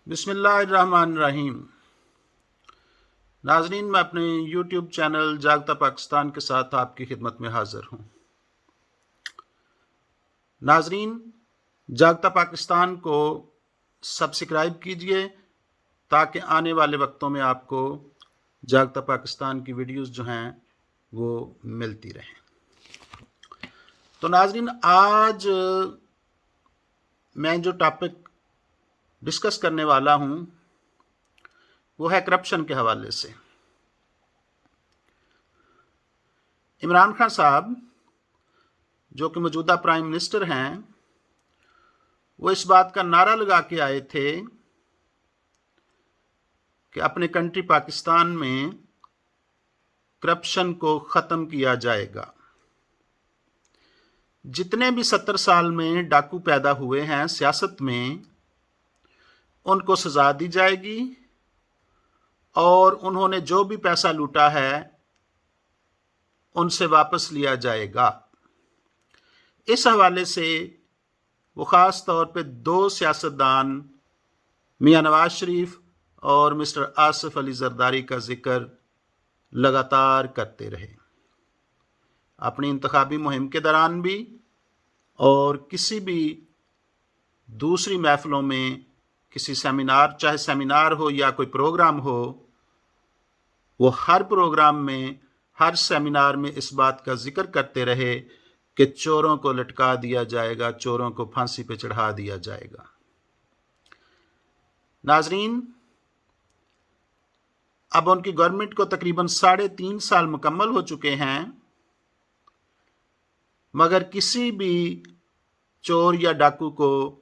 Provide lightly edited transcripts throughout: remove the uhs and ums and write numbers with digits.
बिस्मिल्लाहिर्रहमानिर्रहीम। नाजरीन, मैं अपने यूट्यूब चैनल जागता पाकिस्तान के साथ आपकी खिदमत में हाजिर हूँ। नाजरीन, जागता पाकिस्तान को सब्सक्राइब कीजिए ताकि आने वाले वक्तों में आपको जागता पाकिस्तान की वीडियोस जो हैं वो मिलती रहें। तो नाजरीन, आज मैं जो टॉपिक डिस्कस करने वाला हूँ वो है करप्शन के हवाले से। इमरान खान साहब जो कि मौजूदा प्राइम मिनिस्टर हैं, वो इस बात का नारा लगा के आए थे कि अपने कंट्री पाकिस्तान में करप्शन को ख़त्म किया जाएगा। जितने भी 70 साल में डाकू पैदा हुए हैं सियासत में, उनको सज़ा दी जाएगी और उन्होंने जो भी पैसा लूटा है उनसे वापस लिया जाएगा। इस हवाले से वो ख़ास तौर पे दो सियासतदान मियां नवाज शरीफ और मिस्टर आसिफ अली जरदारी का जिक्र लगातार करते रहे, अपनी इंतखाबी मुहिम के दौरान भी और किसी भी दूसरी महफिलों में, किसी सेमिनार, चाहे सेमिनार हो या कोई प्रोग्राम हो, वो हर प्रोग्राम में, हर सेमिनार में इस बात का जिक्र करते रहे कि चोरों को लटका दिया जाएगा, चोरों को फांसी पे चढ़ा दिया जाएगा। नाजरीन, अब उनकी गवर्नमेंट को तकरीबन 3.5 साल मुकम्मल हो चुके हैं, मगर किसी भी चोर या डाकू को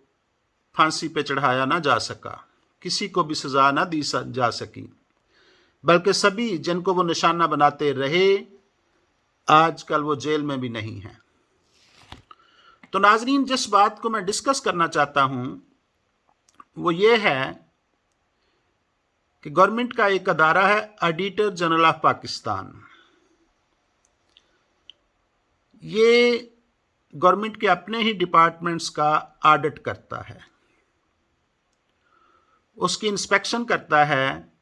फांसी पे चढ़ाया ना जा सका, किसी को भी सजा ना दी जा सकी, बल्कि सभी जिनको वो निशाना बनाते रहे आजकल वो जेल में भी नहीं हैं। तो नाजरीन, जिस बात को मैं डिस्कस करना चाहता हूं वो ये है कि गवर्नमेंट का एक अदारा है ऑडिटर जनरल ऑफ पाकिस्तान। ये गवर्नमेंट के अपने ही डिपार्टमेंट्स का ऑडिट करता है, उसकी इंस्पेक्शन करता है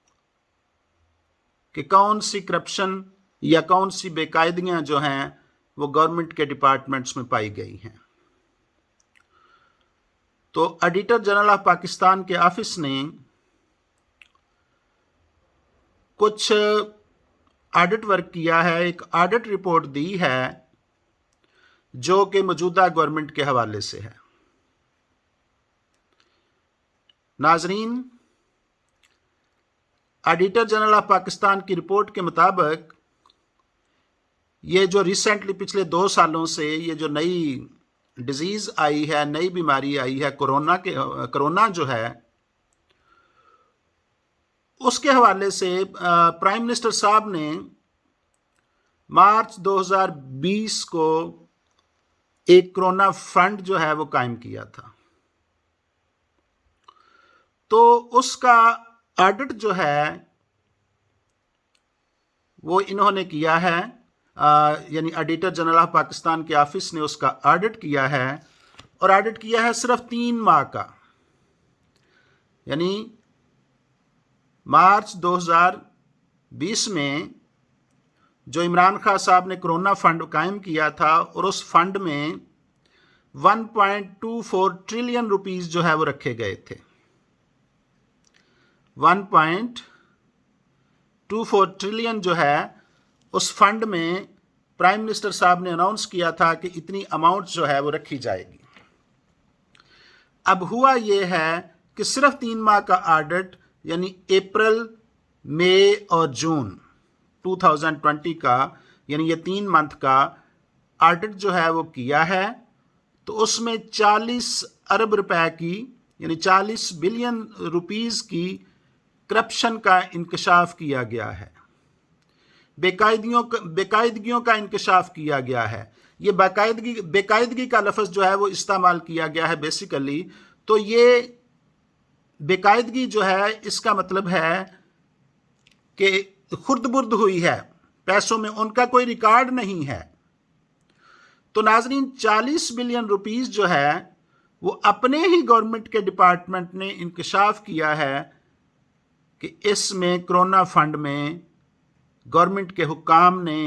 कि कौन सी करप्शन या कौन सी बेकायदगियां जो हैं वो गवर्नमेंट के डिपार्टमेंट्स में पाई गई हैं। तो ऑडिटर जनरल ऑफ पाकिस्तान के ऑफिस ने कुछ ऑडिट वर्क किया है, एक ऑडिट रिपोर्ट दी है जो कि मौजूदा गवर्नमेंट के हवाले से है। नाजरीन, ऑडिटर जनरल ऑफ पाकिस्तान की रिपोर्ट के मुताबिक ये जो रिसेंटली पिछले 2 सालों से ये जो नई डिजीज़ आई है, नई बीमारी आई है, कोरोना जो है, उसके हवाले से प्राइम मिनिस्टर साहब ने मार्च 2020 को एक कोरोना फंड जो है वो कायम किया था। तो उसका ऑडिट जो है वो इन्होंने किया है, यानी ऑडिटर जनरल ऑफ पाकिस्तान के ऑफिस ने उसका ऑडिट किया है, और ऑडिट किया है सिर्फ 3 माह का, यानी मार्च 2020 में जो इमरान खान साहब ने कोरोना फंड कायम किया था, और उस फंड में 1.24 ट्रिलियन रुपीस जो है वो रखे गए थे। 1.24 ट्रिलियन जो है उस फंड में प्राइम मिनिस्टर साहब ने अनाउंस किया था कि इतनी अमाउंट जो है वो रखी जाएगी। अब हुआ ये है कि सिर्फ 3 माह का ऑडिट, यानी अप्रैल, मई और जून 2020 का, यानी ये 3 मंथ का ऑडिट जो है वो किया है, तो उसमें 40 अरब रुपए की, यानी 40 बिलियन रुपीस की करप्शन का इंकशाफ किया गया है, बेकायदगियों का इंकशाफ किया गया है। ये बेकायदगी का लफ्ज़ जो है वो इस्तेमाल किया गया है बेसिकली। तो ये बेकायदगी जो है, इसका मतलब है कि खुर्द-बुर्द हुई है, पैसों में उनका कोई रिकॉर्ड नहीं है। तो नाजरीन, 40 बिलियन रुपीस जो है وہ اپنے ہی گورنمنٹ کے ڈپارٹمنٹ نے انکشاف کیا ہے کہ اس میں کرونا فنڈ میں گورنمنٹ کے حکام نے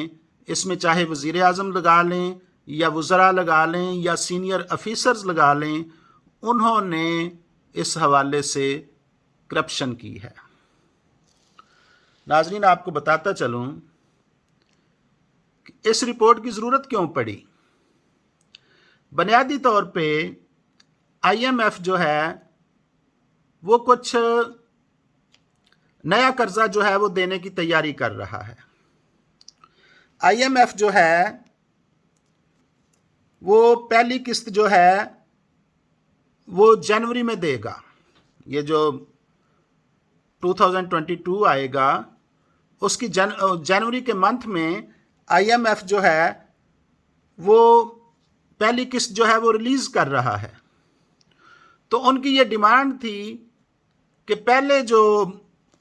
اس میں چاہے وزیر اعظم لگا لیں یا وزراء لگا لیں یا سینئر افیسرز لگا لیں، انہوں نے اس حوالے سے کرپشن کی ہے۔ ناظرین، آپ کو بتاتا چلوں کہ اس رپورٹ کی ضرورت کیوں پڑی۔ بنیادی طور پہ آئی ایم ایف جو ہے وہ کچھ نیا قرضہ جو ہے وہ دینے کی تیاری کر رہا ہے۔ آئی ایم ایف جو ہے وہ پہلی قسط جو ہے وہ جنوری میں دے گا۔ یہ جو 2022 آئے گا اس کی جنوری کے منتھ میں آئی ایم ایف جو ہے وہ پہلی قسط جو ہے وہ ریلیز کر رہا ہے۔ تو ان کی یہ ڈیمانڈ تھی کہ پہلے جو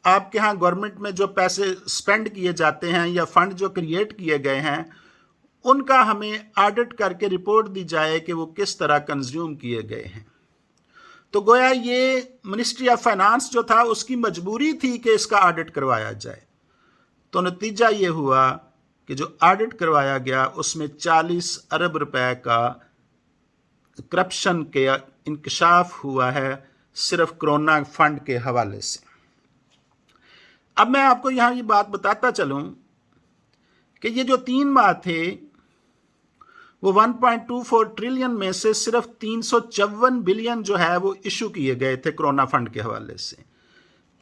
آپ کے ہاں گورنمنٹ میں جو پیسے سپینڈ کیے جاتے ہیں یا فنڈ جو کریٹ کیے گئے ہیں ان کا ہمیں آڈٹ کر کے رپورٹ دی جائے کہ وہ کس طرح کنزیوم کیے گئے ہیں۔ تو گویا یہ منسٹری آف فائنانس جو تھا اس کی مجبوری تھی کہ اس کا آڈٹ کروایا جائے۔ تو نتیجہ یہ ہوا کہ جو آڈٹ کروایا گیا اس میں 40 ارب روپے کا کرپشن کے انکشاف ہوا ہے صرف کرونا فنڈ کے حوالے سے۔ اب میں آپ کو یہاں یہ بات بتاتا چلوں کہ یہ جو 3 ماہ تھے وہ 1.24 ٹریلین میں سے صرف 354 بلین جو ہے وہ ایشو کیے گئے تھے کرونا فنڈ کے حوالے سے،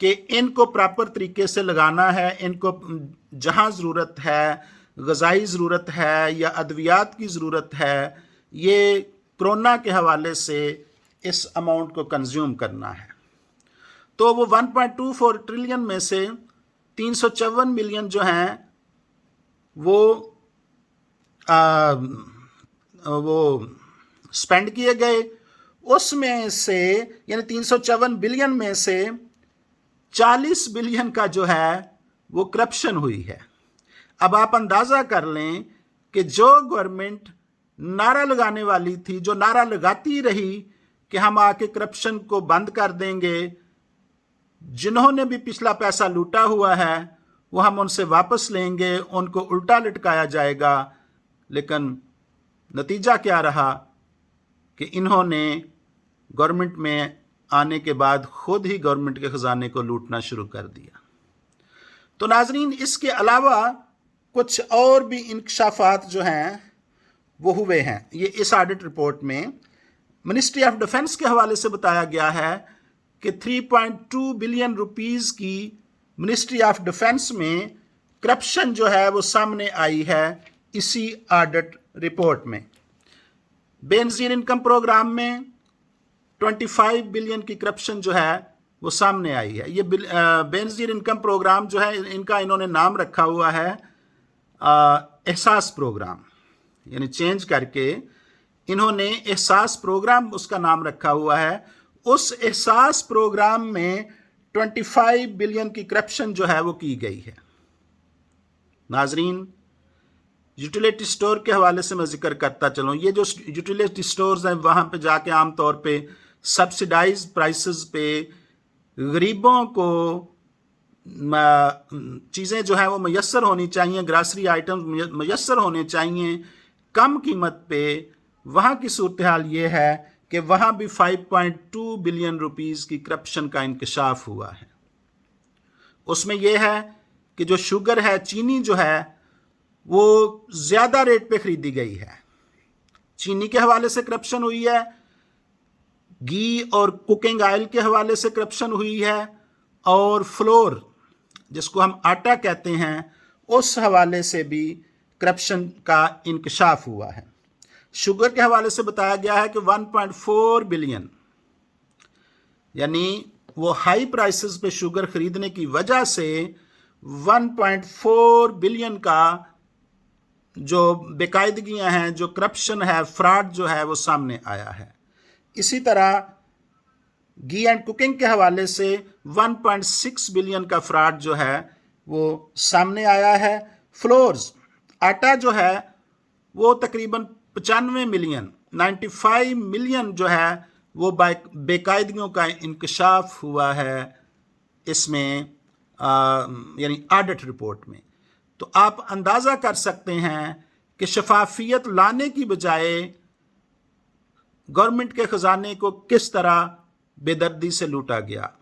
کہ ان کو پراپر طریقے سے لگانا ہے، ان کو جہاں ضرورت ہے، غذائی ضرورت ہے یا ادویات کی ضرورت ہے، یہ کرونا کے حوالے سے اس اماؤنٹ کو کنزیوم کرنا ہے۔ تو وہ 1.24 ٹریلین میں سے 354 ملین جو ہیں وہ سپینڈ کیے گئے۔ اس میں سے یعنی 354 بلین میں سے 40 بلین کا جو ہے وہ کرپشن ہوئی ہے۔ اب آپ اندازہ کر لیں کہ جو گورنمنٹ نعرہ لگانے والی تھی، جو نعرہ لگاتی رہی کہ ہم آ کے کرپشن کو بند کر دیں گے، جنہوں نے بھی پچھلا پیسہ لوٹا ہوا ہے وہ ہم ان سے واپس لیں گے، ان کو الٹا لٹکایا جائے گا، لیکن نتیجہ کیا رہا کہ انہوں نے گورنمنٹ میں آنے کے بعد خود ہی گورنمنٹ کے خزانے کو لوٹنا شروع کر دیا۔ تو ناظرین، اس کے علاوہ کچھ اور بھی انکشافات جو ہیں وہ ہوئے ہیں۔ یہ اس آڈٹ رپورٹ میں منسٹری آف ڈیفنس کے حوالے سے بتایا گیا ہے کہ 3.2 بلین روپیز کی منسٹری آف ڈیفنس میں کرپشن جو ہے وہ سامنے آئی ہے اسی آڈٹ رپورٹ میں۔ بے نظیر انکم پروگرام میں 25 بلین کی کرپشن جو ہے وہ سامنے آئی ہے۔ یہ بے نظیر انکم پروگرام جو ہے ان کا انہوں نے نام رکھا ہوا ہے احساس پروگرام، یعنی چینج کر کے انہوں نے احساس پروگرام اس کا نام رکھا ہوا ہے۔ اس احساس پروگرام میں 25 بلین کی کرپشن جو ہے وہ کی گئی ہے۔ ناظرین، یوٹیلیٹی سٹور کے حوالے سے میں ذکر کرتا چلوں، یہ جو یوٹیلیٹی سٹورز ہیں وہاں پہ جا کے عام طور پہ سبسیڈائز پرائسز پہ غریبوں کو چیزیں جو ہیں وہ میسر ہونی چاہیے، گراسری آئٹم میسر ہونے چاہیے کم قیمت پہ۔ وہاں کی صورتحال یہ ہے کہ وہاں بھی 5.2 بلین روپیز کی کرپشن کا انکشاف ہوا ہے۔ اس میں یہ ہے کہ جو شوگر ہے، چینی جو ہے وہ زیادہ ریٹ پہ خریدی گئی ہے، چینی کے حوالے سے کرپشن ہوئی ہے، گھی اور کوکنگ آئل کے حوالے سے کرپشن ہوئی ہے، اور فلور جس کو ہم آٹا کہتے ہیں اس حوالے سے بھی کرپشن کا انکشاف ہوا ہے۔ شوگر کے حوالے سے بتایا گیا ہے کہ 1.4 بلین، یعنی وہ ہائی پرائسز پہ شوگر خریدنے کی وجہ سے 1.4 بلین کا جو بقاعدگیاں ہیں، جو کرپشن ہے، فراڈ جو ہے وہ سامنے آیا ہے۔ اسی طرح گھی اینڈ کوکنگ کے حوالے سے 1.6 بلین کا فراڈ جو ہے وہ سامنے آیا ہے۔ فلورز، آٹا جو ہے وہ تقریباً 95 ملین 95 ملین جو ہے वो बेकायदगियों का इंकशाफ हुआ है इसमें यानी ऑडिट रिपोर्ट में। तो आप अंदाज़ा कर सकते हैं कि शफाफियत लाने की बजाय गवर्नमेंट के ख़जाने को किस तरह बेदर्दी से लूटा गया।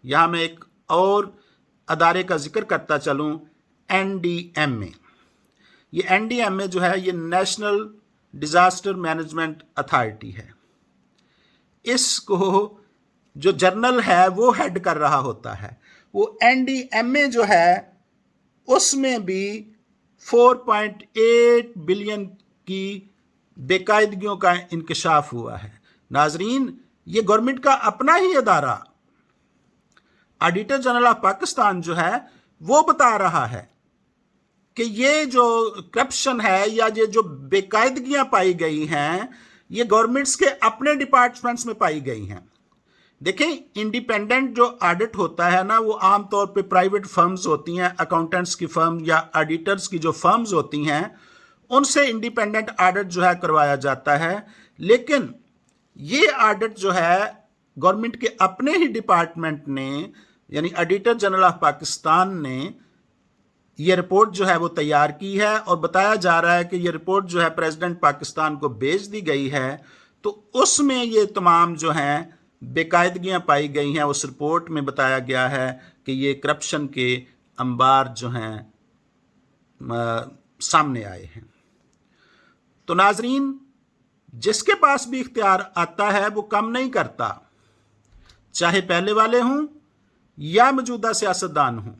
यहाँ मैं एक और अदारे का जिक्र करता चलूँ, NDMA। ये NDMA जो है ये नेशनल डिज़ास्टर मैनेजमेंट अथॉरिटी है। इसको जो जर्नल है वो हेड कर रहा होता है। वो NDMA जो है उसमें भी 4.8 बिलियन की बेकायदगियों का इंकशाफ हुआ है। नाजरीन, ये गवर्नमेंट का अपना ही अदारा ऑडिटर जनरल ऑफ पाकिस्तान जो है वो बता रहा है कि ये जो करप्शन है या ये जो बेकायदगियां पाई गई हैं ये गवर्नमेंट्स के अपने डिपार्टमेंट्स में पाई गई हैं। देखें, इंडिपेंडेंट जो ऑडिट होता है ना वो आमतौर पे प्राइवेट फर्म्स होती हैं, अकाउंटेंट्स की फर्म या ऑडिटर्स की जो फर्म्स होती हैं उनसे इंडिपेंडेंट ऑडिट जो है करवाया जाता है। लेकिन ये ऑडिट जो है गवर्नमेंट के अपने ही डिपार्टमेंट ने यानी ऑडिटर जनरल ऑफ पाकिस्तान ने ये रिपोर्ट जो है वो तैयार की है और बताया जा रहा है कि ये रिपोर्ट जो है प्रेसिडेंट पाकिस्तान को भेज दी गई है। तो उसमें ये तमाम जो हैं बेकायदगियां पाई गई हैं। उस रिपोर्ट में बताया गया है कि ये करप्शन के अंबार जो हैं सामने आए हैं। तो नाजरीन, जिसके पास भी इख्तियार आता है वो कम नहीं करता, चाहे पहले वाले हों या मौजूदा सियासतदान हों।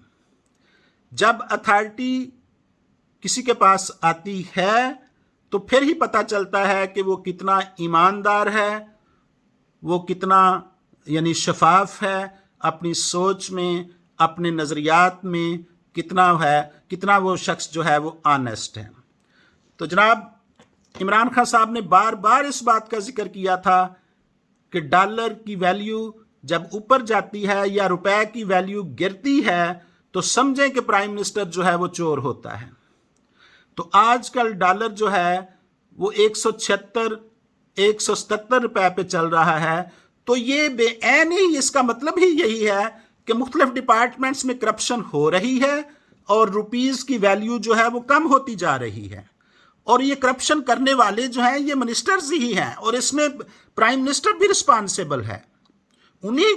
जब अथॉरिटी किसी के पास आती है तो फिर ही पता चलता है कि वो कितना ईमानदार है, वो कितना यानी शफाफ है अपनी सोच में, अपने नज़रियात में कितना है, कितना वो शख्स जो है वो ऑनेस्ट है। तो जनाब इमरान खान साहब ने बार बार इस बात का जिक्र किया था कि डॉलर की वैल्यू जब ऊपर जाती है या रुपए की वैल्यू गिरती है तो समझें कि प्राइम मिनिस्टर जो है वो चोर होता है। तो आजकल डॉलर जो है वो 177 रुपए पे चल रहा है। तो ये बेऐन ही इसका मतलब ही यही है कि मुख्तलिफ डिपार्टमेंट्स में करप्शन हो रही है और रुपीज़ की वैल्यू जो है वो कम होती जा रही है। और ये करप्शन करने वाले जो हैं ये मिनिस्टर्स ही हैं और इसमें प्राइम मिनिस्टर भी रिस्पॉन्सिबल है। उन्हीं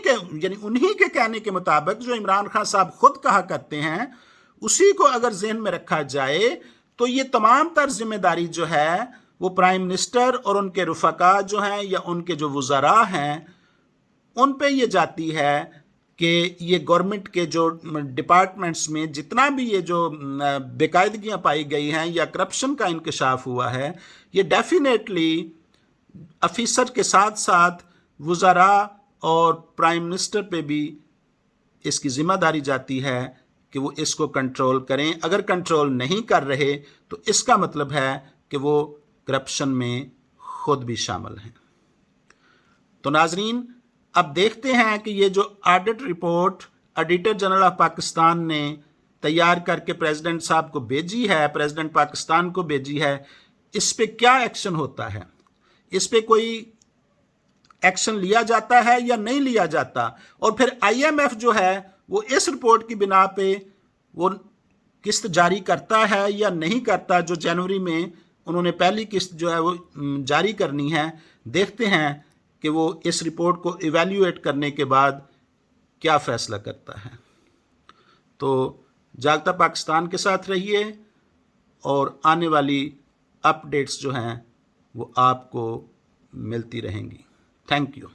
के कहने के मुताबिक जो इमरान खान साहब खुद कहा करते हैं उसी को अगर जहन में रखा जाए तो ये तमाम तर जिम्मेदारी जो है वो प्राइम मिनिस्टर और उनके रुफका जो हैं या उनके जो वज़रा हैं उन पे ये जाती है कि ये गवर्नमेंट के जो डिपार्टमेंट्स में जितना भी ये जो बेकायदगियां पाई गई हैं या करप्शन का इंकशाफ हुआ है ये डेफिनेटली अफिसर के साथ साथ वज़रा और प्राइम मिनिस्टर पे भी इसकी ज़िम्मेदारी जाती है कि वो इसको कंट्रोल करें। अगर कंट्रोल नहीं कर रहे तो इसका मतलब है कि वो करप्शन में खुद भी शामिल हैं। तो नाजरीन, अब देखते हैं कि ये जो audit report auditor general of Pakistan ने तैयार करके प्रेसिडेंट साहब को भेजी है, प्रेसिडेंट पाकिस्तान को भेजी है, इस पे क्या एक्शन होता है, इस पे कोई एक्शन लिया जाता है या नहीं लिया जाता। और फिर IMF जो है वो इस रिपोर्ट की बिना पे वो किस्त जारी करता है या नहीं करता। जो जनवरी में उन्होंने पहली किस्त जो है वो जारी करनी है, देखते हैं कि वो इस रिपोर्ट को इवैल्यूएट करने के बाद क्या फ़ैसला करता है। तो जागता पाकिस्तान के साथ रहिए और आने वाली अपडेट्स जो हैं वो आपको मिलती रहेंगी। Thank you.